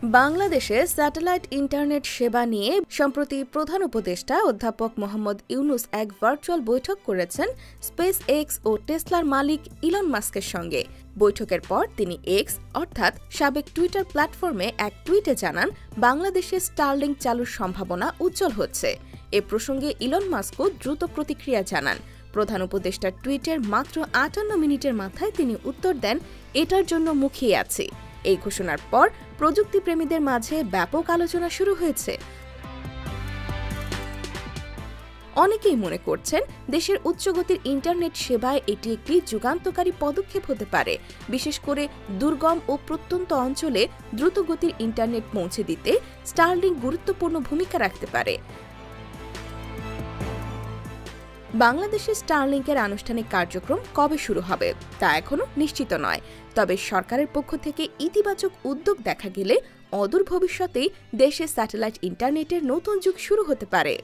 বাংলাদেশে satellite internet সেবা নিয়ে সম্প্রতি প্রধান উপদেষ্টা অধ্যাপক মোহাম্মদ ইউনুস এক ভার্চুয়াল বৈঠক করেছেন স্পেস এক্স ও টেসলার মালিক ইলন মাস্কের সঙ্গে। বৈঠকের পর তিনি এক্স অর্থাৎ সাবেক টুইটার প্ল্যাটফর্মে এক টুইটে জানান, বাংলাদেশে স্টারলিংক চালুর সম্ভাবনা উজ্জ্বল হচ্ছে। এ প্রসঙ্গে ইলন মাস্কও দ্রুত প্রতিক্রিয়া জানান। প্রধান উপদেষ্টার টুইটের মাত্র ৫৮ মিনিটের মাথায় তিনি উত্তর দেন, এটার জন্য মুখিয়ে আছি। এই ঘোষণার পর প্রযুক্তিপ্রেমীদের মাঝে ব্যাপক আলোচনা শুরু হয়েছে। অনেকেই মনে করছেন, দেশের উচ্চগতির ইন্টারনেট সেবায় এটি একটি যুগান্তকারী পদক্ষেপ হতে পারে, বিশেষ করে দুর্গম ও প্রত্যন্ত অঞ্চলে দ্রুতগতির ইন্টারনেট পৌঁছে দিতে স্টারলিংক গুরুত্বপূর্ণ ভূমিকা রাখতে পারে। বাংলাদেশে স্টারলিংকের আনুষ্ঠানিক কার্যক্রম কবে শুরু হবে তা এখনো নিশ্চিত নয়, তবে সরকারের পক্ষ থেকে ইতিবাচক উদ্যোগ দেখা গেলে অদূর ভবিষ্যতেই দেশে স্যাটেলাইট ইন্টারনেটের নতুন যুগ শুরু হতে পারে।